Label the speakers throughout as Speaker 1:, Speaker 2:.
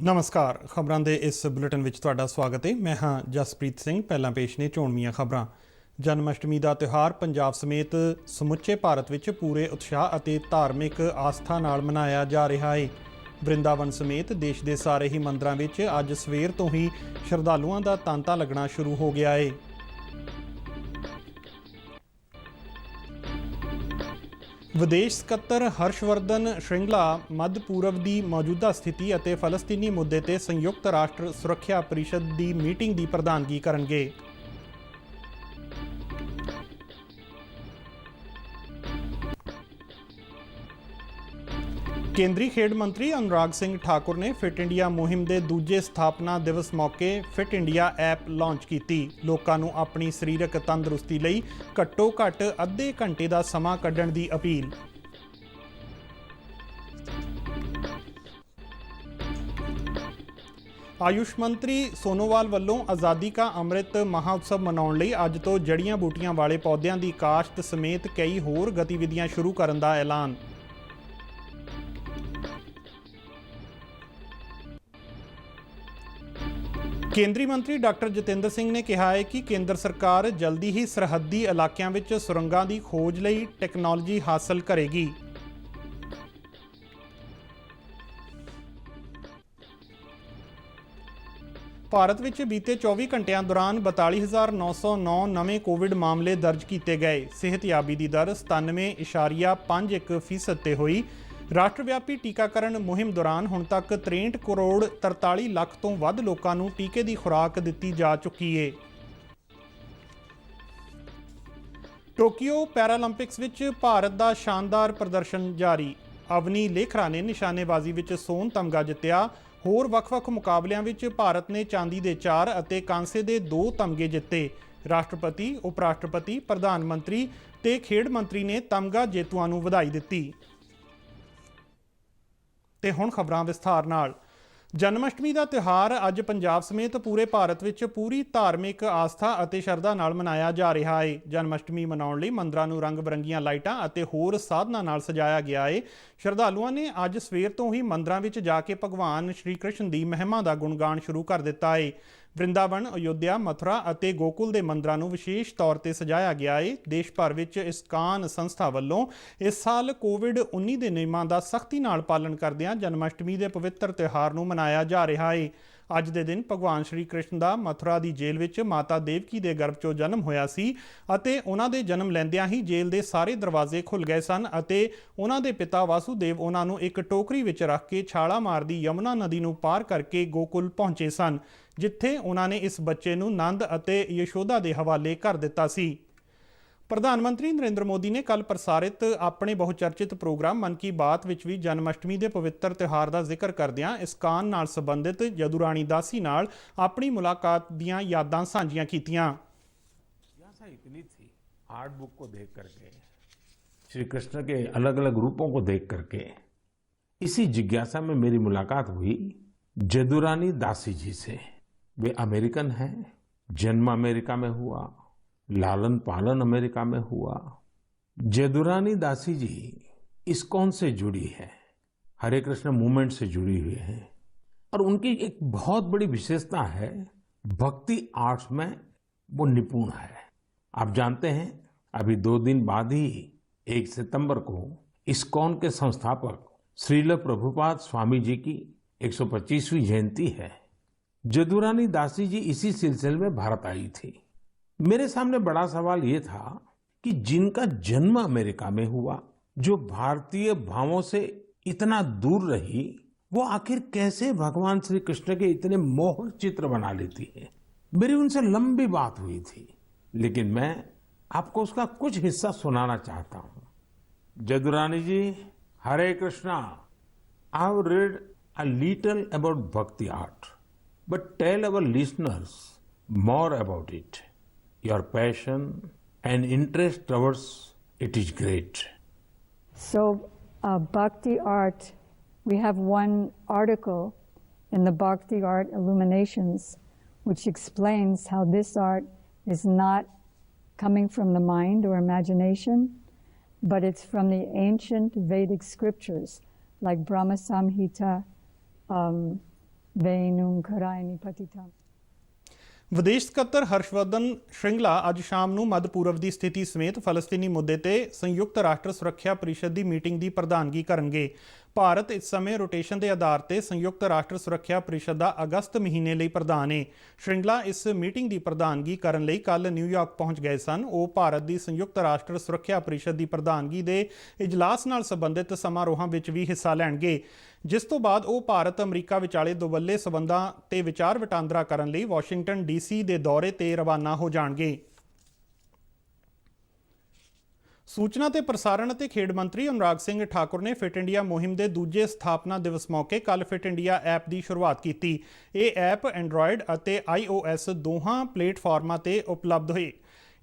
Speaker 1: ਨਮਸਕਾਰ ਖਬਰਾਂ ਦੇ ਇਸ ਬੁਲੇਟਿਨ ਵਿੱਚ ਤੁਹਾਡਾ ਸਵਾਗਤ ਹੈ। ਮੈਂ ਹਾਂ ਜਸਪ੍ਰੀਤ ਸਿੰਘ। ਪਹਿਲਾਂ ਪੇਸ਼ ਨੇ ਚੋਣਵੀਆਂ ਖਬਰਾਂ। ਜਨਮ ਅਸ਼ਟਮੀ ਦਾ ਤਿਉਹਾਰ ਪੰਜਾਬ ਸਮੇਤ ਸਮੁੱਚੇ ਭਾਰਤ ਵਿੱਚ ਪੂਰੇ ਉਤਸ਼ਾਹ ਅਤੇ ਧਾਰਮਿਕ ਆਸਥਾ ਨਾਲ ਮਨਾਇਆ ਜਾ ਰਿਹਾ ਹੈ। ਵਰਿੰਦਾਵਨ ਸਮੇਤ ਦੇਸ਼ ਦੇ ਸਾਰੇ ਹੀ ਮੰਦਰਾਂ ਵਿੱਚ ਅੱਜ ਸਵੇਰ ਤੋਂ ਹੀ ਸ਼ਰਧਾਲੂਆਂ ਦਾ ਤਾਂਤਾ ਲੱਗਣਾ ਸ਼ੁਰੂ ਹੋ ਗਿਆ ਹੈ। ਵਿਦੇਸ਼ ਸਕੱਤਰ ਹਰਸ਼ਵਰਧਨ ਸ਼੍ਰਿੰਗਲਾ ਮੱਧ ਪੂਰਬ ਦੀ ਮੌਜੂਦਾ ਸਥਿਤੀ ਅਤੇ ਫਲਸਤੀਨੀ ਮੁੱਦੇ ਤੇ ਸੰਯੁਕਤ ਰਾਸ਼ਟਰ ਸੁਰੱਖਿਆ ਪਰਿਸ਼ਦ ਦੀ ਮੀਟਿੰਗ ਦੀ ਪ੍ਰਧਾਨਗੀ ਕਰਨਗੇ। ਕੇਂਦਰੀ ਖੇਡ ਮੰਤਰੀ ਅਨੁਰਾਗ ਸਿੰਘ ਠਾਕੁਰ ਨੇ ਫਿਟ ਇੰਡੀਆ ਮੁਹਿੰਮ ਦੇ ਦੂਜੇ ਸਥਾਪਨਾ ਦਿਵਸ ਮੌਕੇ ਫਿਟ ਇੰਡੀਆ ਐਪ ਲਾਂਚ ਕੀਤੀ। ਲੋਕਾਂ ਨੂੰ ਆਪਣੀ ਸਰੀਰਕ ਤੰਦਰੁਸਤੀ ਲਈ ਘੱਟੋ ਘੱਟ ਅੱਧੇ ਘੰਟੇ ਦਾ ਸਮਾਂ ਕੱਢਣ ਦੀ ਅਪੀਲ। ਆਯੁਸ਼ ਮੰਤਰੀ ਸੋਨੋਵਾਲ ਵੱਲੋਂ ਆਜ਼ਾਦੀ ਕਾ ਅੰਮ੍ਰਿਤ ਮਹਾਉਤਸਵ ਮਨਾਉਣ ਲਈ ਅੱਜ ਤੋਂ ਜੜੀਆਂ ਬੂਟੀਆਂ ਵਾਲੇ ਪੌਦਿਆਂ ਦੀ ਕਾਸ਼ਤ ਸਮੇਤ ਕਈ ਹੋਰ ਗਤੀਵਿਧੀਆਂ ਸ਼ੁਰੂ ਕਰਨ ਦਾ ਐਲਾਨ। ਕੇਂਦਰੀ ਮੰਤਰੀ ਡਾਕਟਰ ਜਤਿੰਦਰ ਸਿੰਘ ਨੇ ਕਿਹਾ ਹੈ ਕਿ ਕੇਂਦਰ ਸਰਕਾਰ ਜਲਦੀ ਹੀ ਸਰਹੱਦੀ ਇਲਾਕਿਆਂ ਵਿੱਚ ਸੁਰੰਗਾਂ ਦੀ ਖੋਜ ਲਈ ਟੈਕਨੋਲੋਜੀ ਹਾਸਲ ਕਰੇਗੀ। ਭਾਰਤ ਵਿੱਚ ਬੀਤੇ 24 ਘੰਟਿਆਂ ਦੌਰਾਨ 42,909 ਨਵੇਂ ਕੋਵਿਡ ਮਾਮਲੇ ਦਰਜ ਕੀਤੇ ਗਏ। ਸਿਹਤਯਾਬੀ ਦੀ ਦਰ 97.51% ਤੇ ਹੋਈ। ਰਾਸ਼ਟਰਵਿਆਪੀ ਟੀਕਾਕਰਨ ਮੁਹਿੰਮ ਦੌਰਾਨ ਹੁਣ ਤੱਕ 63 ਕਰੋੜ 43 ਲੱਖ ਤੋਂ ਵੱਧ ਲੋਕਾਂ ਨੂੰ ਟੀਕੇ ਦੀ ਖੁਰਾਕ ਦਿੱਤੀ ਜਾ ਚੁੱਕੀ ਹੈ। ਟੋਕੀਓ ਪੈਰਾਲੰਪਿਕਸ ਵਿੱਚ ਭਾਰਤ ਦਾ ਸ਼ਾਨਦਾਰ ਪ੍ਰਦਰਸ਼ਨ ਜਾਰੀ। ਅਵਨੀ ਲੇਖਰਾ ਨੇ ਨਿਸ਼ਾਨੇਬਾਜ਼ੀ ਵਿੱਚ ਸੋਨ ਤਮਗਾ ਜਿੱਤਿਆ। ਹੋਰ ਵੱਖ-ਵੱਖ ਮੁਕਾਬਲਿਆਂ ਵਿੱਚ ਭਾਰਤ ਨੇ ਚਾਂਦੀ ਦੇ 4 ਅਤੇ ਕਾਂਸੇ ਦੇ 2 ਤਮਗੇ ਜਿੱਤੇ। ਰਾਸ਼ਟਰਪਤੀ, ਉਪ ਰਾਸ਼ਟਰਪਤੀ, ਪ੍ਰਧਾਨ ਮੰਤਰੀ ਤੇ ਖੇਡ ਮੰਤਰੀ ਨੇ ਤਮਗਾ ਜੇਤੂਆਂ ਨੂੰ ਵਧਾਈ ਦਿੱਤੀ। ਤੇ ਹੁਣ ਖਬਰਾਂ ਵਿਸਥਾਰ ਨਾਲ। ਜਨਮ ਅਸ਼ਟਮੀ ਦਾ ਤਿਉਹਾਰ ਅੱਜ ਪੰਜਾਬ ਸਮੇਤ ਪੂਰੇ ਭਾਰਤ ਵਿੱਚ ਪੂਰੀ ਧਾਰਮਿਕ ਆਸਥਾ ਅਤੇ ਸ਼ਰਧਾ ਨਾਲ ਮਨਾਇਆ ਜਾ ਰਿਹਾ ਹੈ। ਜਨਮ ਅਸ਼ਟਮੀ ਮਨਾਉਣ ਲਈ ਮੰਦਰਾਂ ਨੂੰ ਰੰਗ ਬਰੰਗੀਆਂ ਲਾਈਟਾਂ ਅਤੇ ਹੋਰ ਸਾਧਨਾਂ ਨਾਲ ਸਜਾਇਆ ਗਿਆ ਹੈ। ਸ਼ਰਧਾਲੂਆਂ ਨੇ ਅੱਜ ਸਵੇਰ ਤੋਂ ਹੀ ਮੰਦਰਾਂ ਵਿੱਚ ਜਾ ਕੇ ਭਗਵਾਨ ਸ਼੍ਰੀ ਕ੍ਰਿਸ਼ਨ ਦੀ ਮਹਿਮਾ ਦਾ ਗੁਣਗਾਨ ਸ਼ੁਰੂ ਕਰ ਦਿੱਤਾ ਹੈ। ਵਰਿੰਦਾਵਨ, ਅਯੋਧਿਆ, ਮਥੁਰਾ ਅਤੇ ਗੋਕੁਲ ਦੇ ਮੰਦਰਾਂ ਨੂੰ ਵਿਸ਼ੇਸ਼ ਤੌਰ ਤੇ ਸਜਾਇਆ ਗਿਆ ਹੈ। ਦੇਸ਼ ਭਰ ਵਿੱਚ ਇਸਕਾਨ ਸੰਸਥਾ ਵੱਲੋਂ ਇਸ ਸਾਲ ਕੋਵਿਡ-19 ਦੇ ਨਿਯਮਾਂ ਦਾ ਸਖਤੀ ਨਾਲ ਪਾਲਣ ਕਰਦਿਆਂ ਜਨਮ ਅਸ਼ਟਮੀ ਦੇ ਪਵਿੱਤਰ ਤਿਉਹਾਰ ਨੂੰ ਮਨਾਇਆ ਜਾ ਰਿਹਾ ਹੈ। ਅੱਜ ਦੇ ਦਿਨ ਭਗਵਾਨ ਸ਼੍ਰੀ ਕ੍ਰਿਸ਼ਨ ਦਾ ਮਥੁਰਾ ਦੀ ਜੇਲ੍ਹ ਵਿੱਚ ਮਾਤਾ ਦੇਵਕੀ ਦੇ ਗਰਭ 'ਚੋਂ ਜਨਮ ਹੋਇਆ ਸੀ ਅਤੇ ਉਹਨਾਂ ਦੇ ਜਨਮ ਲੈਂਦਿਆਂ ਹੀ ਜੇਲ੍ਹ ਦੇ ਸਾਰੇ ਦਰਵਾਜ਼ੇ ਖੁੱਲ੍ਹ ਗਏ ਸਨ ਅਤੇ ਉਹਨਾਂ ਦੇ ਪਿਤਾ ਵਾਸੂਦੇਵ ਉਹਨਾਂ ਨੂੰ ਇੱਕ ਟੋਕਰੀ ਵਿੱਚ ਰੱਖ ਕੇ ਛਾਲਾ ਮਾਰਦੀ ਯਮੁਨਾ ਨਦੀ ਨੂੰ ਪਾਰ ਕਰਕੇ ਗੋਕੁਲ ਪਹੁੰਚੇ ਸਨ, ਜਿੱਥੇ ਉਹਨਾਂ ਨੇ ਇਸ ਬੱਚੇ ਨੂੰ ਨੰਦ ਅਤੇ ਯਸ਼ੋਦਾ ਦੇ ਹਵਾਲੇ ਕਰ ਦਿੱਤਾ ਸੀ। ਪ੍ਰਧਾਨ ਮੰਤਰੀ ਨਰਿੰਦਰ ਮੋਦੀ ਨੇ ਕੱਲ੍ਹ ਪ੍ਰਸਾਰਿਤ ਆਪਣੇ ਬਹੁਚਰਚਿਤ ਪ੍ਰੋਗਰਾਮ ਮਨ ਕੀ ਬਾਤ ਵਿੱਚ ਵੀ ਜਨਮ ਅਸ਼ਟਮੀ ਦੇ ਪਵਿੱਤਰ ਤਿਉਹਾਰ ਦਾ ਜ਼ਿਕਰ ਕਰਦਿਆਂ ਇਸਕਾਨ ਨਾਲ ਸੰਬੰਧਿਤ ਯਦੁਰਾਣੀ ਦਾਸੀ ਨਾਲ ਆਪਣੀ ਮੁਲਾਕਾਤ ਦੀਆਂ ਯਾਦਾਂ ਸਾਂਝੀਆਂ ਕੀਤੀਆਂ।
Speaker 2: इतनी थी आर्ट बुक को देख करके, श्री कृष्ण के अलग अलग रूपों को देख करके इसी जिज्ञासा में मेरी मुलाकात हुई जदुरानी दासी जी से। वे अमेरिकन हैं, जन्म अमेरिका में हुआ, लालन पालन अमेरिका में हुआ। जदुरानी दासी जी इस्कॉन से जुड़ी है, हरे कृष्ण मूवमेंट से जुड़ी हुई है और उनकी एक बहुत बड़ी विशेषता है, भक्ति आर्ट्स में वो निपुण है। आप जानते हैं अभी 2 दिन बाद ही 1 सितंबर को इस्कॉन के संस्थापक श्रील प्रभुपाद स्वामी जी की 125वीं जयंती है। जदुरानी दासी जी इसी सिलसिले में भारत आई थी। मेरे सामने बड़ा सवाल ये था कि जिनका जन्म अमेरिका में हुआ, जो भारतीय भावों से इतना दूर रही, वो आखिर कैसे भगवान श्री कृष्ण के इतने मोहक चित्र बना लेती है। मेरी उनसे लंबी बात हुई थी, लेकिन मैं आपको उसका कुछ हिस्सा सुनाना चाहता हूं। Jadurani ji, Hare Krishna. I have read a little about bhakti art, but tell our listeners more about it. Your passion and interest towards it is great.
Speaker 3: So, bhakti art, we have one article in the Bhakti Art Illuminations which explains how this art is not coming from the mind or imagination, but it's from the ancient Vedic scriptures like Brahma Samhita, Venum Karayani Patitam.
Speaker 1: ਵਿਦੇਸ਼ ਸਕੱਤਰ ਹਰਸ਼ਵਰਧਨ ਸ਼੍ਰਿੰਗਲਾ ਅੱਜ ਸ਼ਾਮ ਨੂੰ ਮੱਧ ਪੂਰਬ ਦੀ ਸਥਿਤੀ ਸਮੇਤ ਫਲਸਤੀਨੀ ਮੁੱਦੇ ਤੇ ਸੰਯੁਕਤ ਰਾਸ਼ਟਰ ਸੁਰੱਖਿਆ ਪਰਿਸ਼ਦ ਦੀ ਮੀਟਿੰਗ ਦੀ ਪ੍ਰਧਾਨਗੀ ਕਰਨਗੇ। ਭਾਰਤ ਇਸ ਸਮੇਂ ਰੋਟੇਸ਼ਨ ਦੇ ਆਧਾਰ ਤੇ ਸੰਯੁਕਤ ਰਾਸ਼ਟਰ ਸੁਰੱਖਿਆ ਪਰਿਸ਼ਦ ਦਾ ਅਗਸਤ ਮਹੀਨੇ ਲਈ ਪ੍ਰਧਾਨ ਹੈ। ਸ਼੍ਰਿੰਗਲਾ ਇਸ ਮੀਟਿੰਗ ਦੀ ਪ੍ਰਧਾਨਗੀ ਕਰਨ ਲਈ ਕੱਲ ਨਿਊਯਾਰਕ ਪਹੁੰਚ ਗਏ ਸਨ। ਉਹ ਭਾਰਤ ਦੀ ਸੰਯੁਕਤ ਰਾਸ਼ਟਰ ਸੁਰੱਖਿਆ ਪਰਿਸ਼ਦ ਦੀ ਪ੍ਰਧਾਨਗੀ ਦੇ ਇਜਲਾਸ ਨਾਲ ਸੰਬੰਧਿਤ ਸਮਾਰੋਹਾਂ ਵਿੱਚ ਵੀ ਹਿੱਸਾ ਲੈਣਗੇ, ਜਿਸ ਤੋਂ ਬਾਅਦ ਉਹ ਭਾਰਤ ਅਮਰੀਕਾ ਵਿਚਾਲੇ ਦੁਵੱਲੇ ਸਬੰਧਾਂ ਤੇ ਵਿਚਾਰ ਵਟਾਂਦਰਾ ਕਰਨ ਲਈ ਵਾਸ਼ਿੰਗਟਨ ਡੀਸੀ ਦੇ ਦੌਰੇ ਤੇ ਰਵਾਨਾ ਹੋ ਜਾਣਗੇ। ਸੂਚਨਾ ਤੇ ਪ੍ਰਸਾਰਣ ਅਤੇ ਖੇਡ ਮੰਤਰੀ ਅਨੁਰਾਗ ਸਿੰਘ ਠਾਕੁਰ ਨੇ ਫਿਟ ਇੰਡੀਆ ਮੁਹਿੰਮ ਦੇ ਦੂਜੇ ਸਥਾਪਨਾ ਦਿਵਸ ਮੌਕੇ ਕੱਲ ਫਿਟ ਇੰਡੀਆ ਐਪ ਦੀ ਸ਼ੁਰੂਆਤ ਕੀਤੀ। ਇਹ ਐਪ ਐਂਡਰੋਇਡ ਅਤੇ iOS ਦੋਹਾਂ ਪਲੇਟਫਾਰਮਾਂ ਤੇ ਉਪਲਬਧ ਹੋਈ।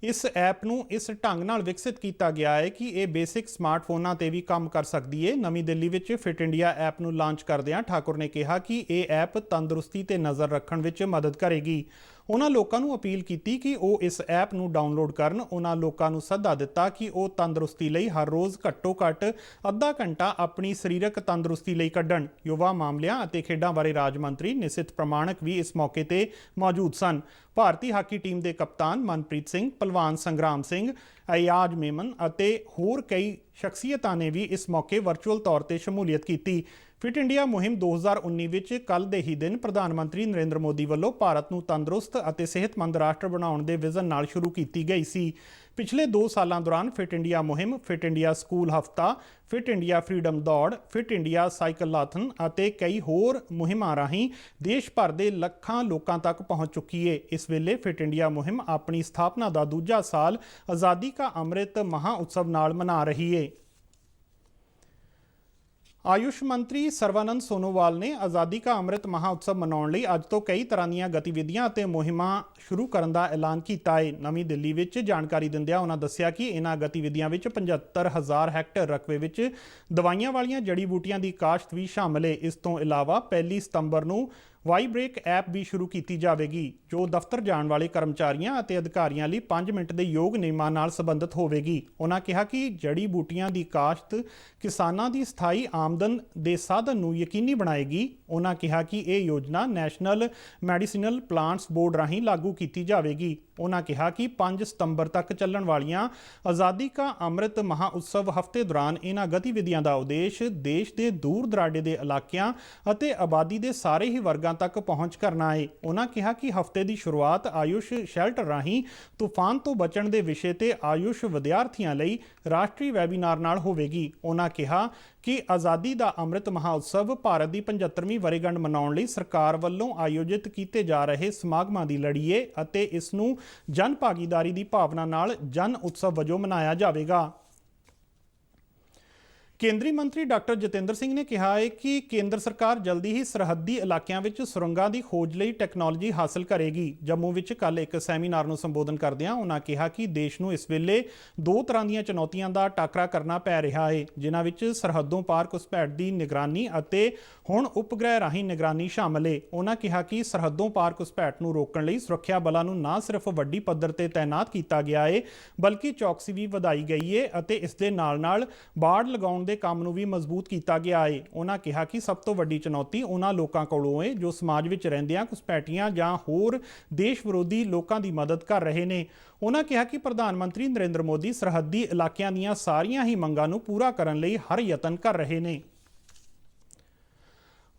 Speaker 1: ਇਸ ਐਪ ਨੂੰ ਇਸ ਢੰਗ ਨਾਲ ਵਿਕਸਿਤ ਕੀਤਾ ਗਿਆ ਹੈ ਕਿ ਇਹ ਬੇਸਿਕ ਸਮਾਰਟਫੋਨਾਂ ਤੇ ਵੀ ਕੰਮ ਕਰ ਸਕਦੀ ਹੈ। ਨਵੀਂ ਦਿੱਲੀ ਵਿੱਚ ਫਿਟ ਇੰਡੀਆ ਐਪ ਨੂੰ ਲਾਂਚ ਕਰਦਿਆਂ ਠਾਕੁਰ ਨੇ ਕਿਹਾ ਕਿ ਇਹ ਐਪ ਤੰਦਰੁਸਤੀ ਤੇ ਨਜ਼ਰ ਰੱਖਣ ਵਿੱਚ ਮਦਦ ਕਰੇਗੀ। ਉਹਨਾਂ ਲੋਕਾਂ ਨੂੰ ਅਪੀਲ ਕੀਤੀ ਕਿ ਉਹ ਇਸ ਐਪ ਨੂੰ ਡਾਊਨਲੋਡ ਕਰਨ। ਉਹਨਾਂ ਲੋਕਾਂ ਨੂੰ ਸੱਦਾ ਦਿੱਤਾ ਕਿ ਉਹ ਤੰਦਰੁਸਤੀ ਲਈ ਹਰ ਰੋਜ਼ ਘੱਟੋ-ਘੱਟ ਅੱਧਾ ਘੰਟਾ ਆਪਣੀ ਸਰੀਰਕ ਤੰਦਰੁਸਤੀ ਲਈ ਕੱਢਣ। ਯੁਵਾ ਮਾਮਲਿਆਂ ਅਤੇ ਖੇਡਾਂ ਬਾਰੇ ਰਾਜ ਮੰਤਰੀ ਨਿਸਿਤ ਪ੍ਰਮਾਣਕ ਵੀ ਇਸ ਮੌਕੇ ਤੇ ਮੌਜੂਦ ਸਨ। ਭਾਰਤੀ ਹਾਕੀ ਟੀਮ ਦੇ ਕਪਤਾਨ ਮਨਪ੍ਰੀਤ ਸਿੰਘ, ਭਲਵਾਨ ਸੰਗਰਾਮ ਸਿੰਘ, ਅਯਾਜ ਮੇਮਨ ਅਤੇ ਹੋਰ ਕਈ ਸ਼ਖਸੀਅਤਾਂ ਨੇ ਵੀ ਇਸ ਮੌਕੇ ਵਰਚੁਅਲ ਤੌਰ ਤੇ ਸ਼ਮੂਲੀਅਤ ਕੀਤੀ। ਫਿਟ ਇੰਡੀਆ ਮੁਹਿੰਮ 2019 ਵਿੱਚ ਕੱਲ੍ਹ ਦੇ ਹੀ ਦਿਨ ਪ੍ਰਧਾਨ ਮੰਤਰੀ ਨਰਿੰਦਰ ਮੋਦੀ ਵੱਲੋਂ ਭਾਰਤ ਨੂੰ ਤੰਦਰੁਸਤ ਅਤੇ ਸਿਹਤਮੰਦ ਰਾਸ਼ਟਰ ਬਣਾਉਣ ਦੇ ਵਿਜ਼ਨ ਨਾਲ ਸ਼ੁਰੂ ਕੀਤੀ ਗਈ ਸੀ। ਪਿਛਲੇ 2 ਸਾਲਾਂ ਦੌਰਾਨ ਫਿਟ ਇੰਡੀਆ ਮੁਹਿੰਮ, ਫਿਟ ਇੰਡੀਆ ਸਕੂਲ ਹਫ਼ਤਾ, ਫਿਟ ਇੰਡੀਆ ਫਰੀडम ਦੌੜ, ਫਿਟ ਇੰਡੀਆ ਸਾਈਕਲਾਥਨ ਅਤੇ ਕਈ ਹੋਰ ਮੁਹਿੰਮਾਂ ਰਾਹੀਂ ਦੇਸ਼ ਭਰ ਦੇ ਲੱਖਾਂ ਲੋਕਾਂ ਤੱਕ ਪਹੁੰਚ ਚੁੱਕੀ ਹੈ। ਇਸ ਵੇਲੇ ਫਿਟ ਇੰਡੀਆ ਮੁਹਿੰਮ ਆਪਣੀ ਸਥਾਪਨਾ ਦਾ ਦੂਜਾ ਸਾਲ ਆਜ਼ਾਦੀ ਕਾ ਅੰਮ੍ਰਿਤ ਮਹਾ ਉਤਸਵ ਨਾਲ ਮਨਾ ਰਹੀ ਹੈ। ਆਯੁਸ਼ ਮੰਤਰੀ ਸਰਵਾਨੰਦ ਸੋਨੋਵਾਲ ਨੇ ਆਜ਼ਾਦੀ ਕਾ ਅੰਮ੍ਰਿਤ ਮਹਾ ਉਤਸਵ ਮਨਾਉਣ ਲਈ ਅੱਜ ਤੋਂ ਕਈ ਤਰ੍ਹਾਂ ਦੀਆਂ ਗਤੀਵਿਧੀਆਂ ਅਤੇ ਮੁਹਿੰਮਾਂ ਸ਼ੁਰੂ ਕਰਨ ਦਾ ਐਲਾਨ ਕੀਤਾ ਹੈ। ਨਵੀਂ ਦਿੱਲੀ ਵਿੱਚ ਜਾਣਕਾਰੀ ਦਿੰਦਿਆਂ ਉਹਨਾਂ ਦੱਸਿਆ ਕਿ ਇਹਨਾਂ ਗਤੀਵਿਧੀਆਂ ਵਿੱਚ 75,000 ਹੈਕਟੇਅਰ ਰਕਬੇ ਵਿੱਚ ਦਵਾਈਆਂ ਵਾਲੀਆਂ ਜੜੀ ਬੂਟੀਆਂ ਦੀ ਕਾਸ਼ਤ ਵੀ ਸ਼ਾਮਲ ਹੈ। ਇਸ ਤੋਂ ਇਲਾਵਾ 1 ਸਤੰਬਰ ਨੂੰ ਵਾਈਬ੍ਰੇਕ ਐਪ ਵੀ ਸ਼ੁਰੂ ਕੀਤੀ ਜਾਵੇਗੀ, ਜੋ ਦਫ਼ਤਰ ਜਾਣ ਵਾਲੇ ਕਰਮਚਾਰੀਆਂ ਅਤੇ ਅਧਿਕਾਰੀਆਂ ਲਈ 5 ਮਿੰਟ ਦੇ ਯੋਗ ਨਿਯਮਾਂ ਨਾਲ ਸੰਬੰਧਿਤ ਹੋਵੇਗੀ। ਉਹਨਾਂ ਕਿਹਾ ਕਿ ਜੜੀ ਬੂਟੀਆਂ ਦੀ ਕਾਸ਼ਤ ਕਿਸਾਨਾਂ ਦੀ ਸਥਾਈ ਆਮਦਨ ਦੇ ਸਾਧਨ ਨੂੰ ਯਕੀਨੀ ਬਣਾਏਗੀ। ਉਹਨਾਂ ਕਿਹਾ ਕਿ ਇਹ ਯੋਜਨਾ ਨੈਸ਼ਨਲ ਮੈਡੀਸਿਨਲ ਪਲਾਂਟਸ ਬੋਰਡ ਰਾਹੀਂ ਲਾਗੂ ਕੀਤੀ ਜਾਵੇਗੀ। ਉਹਨਾਂ ਕਿਹਾ ਕਿ 5 ਸਤੰਬਰ ਤੱਕ ਚੱਲਣ ਵਾਲੀਆਂ ਆਜ਼ਾਦੀ ਕਾ ਅੰਮ੍ਰਿਤ ਮਹਾ ਉਤਸਵ ਹਫ਼ਤੇ ਦੌਰਾਨ ਇਹਨਾਂ ਗਤੀਵਿਧੀਆਂ ਦਾ ਉਦੇਸ਼ ਦੇਸ਼ ਦੇ ਦੂਰ ਦਰਾਡੇ ਦੇ ਇਲਾਕਿਆਂ ਅਤੇ ਆਬਾਦੀ ਦੇ ਸਾਰੇ ਹੀ ਵਰਗਾਂ ਤੱਕ ਪਹੁੰਚ ਕਰਨਾ ਹੈ। ਉਹਨਾਂ ਕਿਹਾ ਕਿ ਹਫ਼ਤੇ ਦੀ ਸ਼ੁਰੂਆਤ ਆਯੁਸ਼ ਸ਼ੈਲਟਰ ਰਾਹੀਂ ਤੂਫਾਨ ਤੋਂ ਬਚਣ ਦੇ ਵਿਸ਼ੇ ਤੇ ਆਯੁਸ਼ ਵਿਦਿਆਰਥੀਆਂ ਲਈ ਰਾਸ਼ਟਰੀ ਵੈਬੀਨਾਰ ਨਾਲ ਹੋਵੇਗੀ। ਉਹਨਾਂ ਕਿਹਾ ਕਿ ਆਜ਼ਾਦੀ ਦਾ ਅੰਮ੍ਰਿਤ ਮਹਾ ਉਤਸਵ ਭਾਰਤ ਦੀ 75ਵੀਂ ਵਰ੍ਹੇਗੰਢ ਮਨਾਉਣ ਲਈ ਸਰਕਾਰ ਵੱਲੋਂ ਆਯੋਜਿਤ ਕੀਤੇ ਜਾ ਰਹੇ ਸਮਾਗਮਾਂ ਦੀ ਲੜੀ ਹੈ ਅਤੇ ਇਸ ਨੂੰ ਜਨ ਭਾਗੀਦਾਰੀ ਦੀ ਭਾਵਨਾ ਨਾਲ ਜਨ ਉਤਸਵ ਵਜੋਂ ਮਨਾਇਆ ਜਾਵੇਗਾ। ਕੇਂਦਰੀ ਮੰਤਰੀ ਡਾਕਟਰ ਜਤਿੰਦਰ ਸਿੰਘ ਨੇ ਕਿਹਾ ਹੈ ਕਿ ਕੇਂਦਰ ਸਰਕਾਰ ਜਲਦੀ ਹੀ ਸਰਹੱਦੀ ਇਲਾਕਿਆਂ ਵਿੱਚ ਸੁਰੰਗਾਂ ਦੀ ਖੋਜ ਲਈ ਟੈਕਨੋਲੋਜੀ ਹਾਸਲ ਕਰੇਗੀ। ਜੰਮੂ ਵਿੱਚ ਕੱਲ੍ਹ ਇੱਕ ਸੈਮੀਨਾਰ ਨੂੰ ਸੰਬੋਧਨ ਕਰਦਿਆਂ ਉਹਨਾਂ ਕਿਹਾ ਕਿ ਦੇਸ਼ ਨੂੰ ਇਸ ਵੇਲੇ 2 ਤਰ੍ਹਾਂ ਦੀਆਂ ਚੁਣੌਤੀਆਂ ਦਾ ਟਾਕਰਾ ਕਰਨਾ ਪੈ ਰਿਹਾ ਹੈ, ਜਿਨ੍ਹਾਂ ਵਿੱਚ ਸਰਹੱਦੋਂ ਪਾਰ ਘੁਸਪੈਠ ਦੀ ਨਿਗਰਾਨੀ ਅਤੇ ਹੁਣ ਉਪਗ੍ਰਹਿ ਰਾਹੀਂ ਨਿਗਰਾਨੀ ਸ਼ਾਮਲ ਹੈ। ਉਹਨਾਂ ਕਿਹਾ ਕਿ ਸਰਹੱਦੋਂ ਪਾਰ ਘੁਸਪੈਠ ਨੂੰ ਰੋਕਣ ਲਈ ਸੁਰੱਖਿਆ ਬਲਾਂ ਨੂੰ ਨਾ ਸਿਰਫ ਵੱਡੀ ਪੱਧਰ ਤੇ ਤਾਇਨਾਤ ਕੀਤਾ ਗਿਆ ਹੈ, ਬਲਕਿ ਚੌਕਸੀ ਵੀ ਵਧਾਈ ਗਈ ਹੈ ਅਤੇ ਇਸ ਦੇ ਨਾਲ-ਨਾਲ ਬਾੜ ਲਗਾਉਣ ਦੇ ਕੰਮ ਨੂੰ ਵੀ ਮਜ਼ਬੂਤ ਕੀਤਾ ਗਿਆ ਹੈ। ਉਹਨਾਂ ਕਿਹਾ ਕਿ ਸਭ ਤੋਂ ਵੱਡੀ ਚੁਣੌਤੀ ਉਹਨਾਂ ਲੋਕਾਂ ਕੋਲੋਂ ਹੈ ਜੋ ਸਮਾਜ ਵਿੱਚ ਰਹਿੰਦਿਆਂ ਘੁਸਪੈਠੀਆਂ ਜਾਂ ਹੋਰ ਦੇਸ਼ ਵਿਰੋਧੀ ਲੋਕਾਂ ਦੀ ਮਦਦ ਕਰ ਰਹੇ ਨੇ। ਉਹਨਾਂ ਕਿਹਾ ਕਿ ਪ੍ਰਧਾਨ ਮੰਤਰੀ ਨਰਿੰਦਰ ਮੋਦੀ ਸਰਹੱਦੀ ਇਲਾਕਿਆਂ ਦੀਆਂ ਸਾਰੀਆਂ ਹੀ ਮੰਗਾਂ ਨੂੰ ਪੂਰਾ ਕਰਨ ਲਈ ਹਰ ਯਤਨ ਕਰ ਰਹੇ ਨੇ।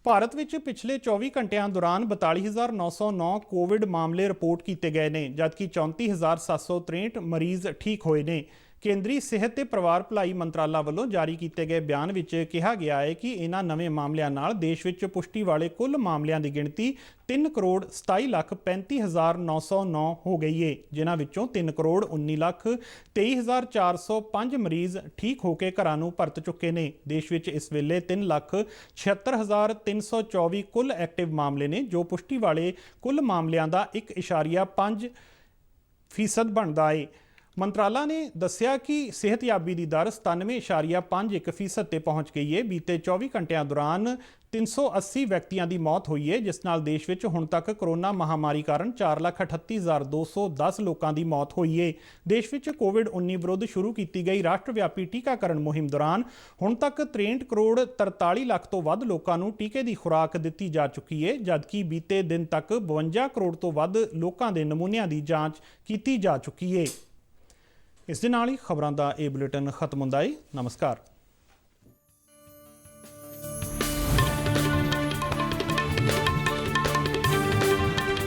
Speaker 1: ਭਾਰਤ ਵਿੱਚ ਪਿਛਲੇ 24 ਘੰਟਿਆਂ ਦੌਰਾਨ 42,909 ਕੋਵਿਡ ਮਾਮਲੇ ਰਿਪੋਰਟ ਕੀਤੇ ਗਏ ਨੇ, ਜਦਕਿ 34,763 ਮਰੀਜ਼ ਠੀਕ ਹੋਏ ਨੇ। ਕੇਂਦਰੀ ਸਿਹਤ ਤੇ ਪਰਿਵਾਰ ਭਲਾਈ ਮੰਤਰਾਲਾ ਵੱਲੋਂ ਜਾਰੀ ਕੀਤੇ ਗਏ ਬਿਆਨ ਵਿੱਚ ਕਿਹਾ ਗਿਆ ਹੈ ਕਿ ਇਹਨਾਂ ਨਵੇਂ ਮਾਮਲਿਆਂ ਨਾਲ ਦੇਸ਼ ਵਿੱਚ ਪੁਸ਼ਟੀ ਵਾਲੇ ਕੁੱਲ ਮਾਮਲਿਆਂ ਦੀ ਗਿਣਤੀ 3,27,35,909 ਹੋ ਗਈ ਹੈ, ਜਿਨ੍ਹਾਂ ਵਿੱਚੋਂ 3,19,23,405 ਮਰੀਜ਼ ਠੀਕ ਹੋ ਕੇ ਘਰਾਂ ਨੂੰ ਪਰਤ ਚੁੱਕੇ ਨੇ। ਦੇਸ਼ ਵਿੱਚ ਇਸ ਵੇਲੇ 3,76,324 ਕੁੱਲ ਐਕਟਿਵ ਮਾਮਲੇ ਨੇ, ਜੋ ਪੁਸ਼ਟੀ ਵਾਲੇ ਕੁੱਲ ਮਾਮਲਿਆਂ ਦਾ 1.5% ਬਣਦਾ ਹੈ। ਮੰਤਰਾਲਾ ਨੇ ਦੱਸਿਆ ਕਿ ਸਿਹਤਯਾਬੀ ਦੀ ਦਰ 97.51% ਤੇ ਪਹੁੰਚ ਗਈ ਹੈ। ਬੀਤੇ 24 ਘੰਟਿਆਂ ਦੌਰਾਨ 380 ਵਿਅਕਤੀਆਂ ਦੀ ਮੌਤ ਹੋਈ ਹੈ, ਜਿਸ ਨਾਲ ਦੇਸ਼ ਵਿੱਚ ਹੁਣ ਤੱਕ ਕੋਰੋਨਾ ਮਹਾਮਾਰੀ ਕਾਰਨ 4,38,210 ਲੋਕਾਂ ਦੀ ਮੌਤ ਹੋਈ ਹੈ। ਦੇਸ਼ ਵਿੱਚ ਕੋਵਿਡ-19 ਵਿਰੁੱਧ ਸ਼ੁਰੂ ਕੀਤੀ ਗਈ ਰਾਸ਼ਟਰਵਿਆਪੀ ਟੀਕਾਕਰਨ ਮੁਹਿੰਮ ਦੌਰਾਨ ਹੁਣ ਤੱਕ 63 ਕਰੋੜ 43 ਲੱਖ ਤੋਂ ਵੱਧ ਲੋਕਾਂ ਨੂੰ ਟੀਕੇ ਦੀ ਖੁਰਾਕ ਦਿੱਤੀ ਜਾ ਚੁੱਕੀ ਹੈ, ਜਦਕਿ ਬੀਤੇ ਦਿਨ ਤੱਕ 52 ਕਰੋੜ ਤੋਂ ਵੱਧ ਲੋਕਾਂ ਦੇ ਨਮੂਨਿਆਂ ਦੀ ਜਾਂਚ ਕੀਤੀ ਜਾ ਚੁੱਕੀ ਹੈ। ਇਸ ਦੇ ਨਾਲ ਹੀ ਖਬਰਾਂ ਦਾ ਇਹ ਬੁਲੇਟਿਨ ਖਤਮ ਹੁੰਦਾ ਹੈ। ਨਮਸਕਾਰ।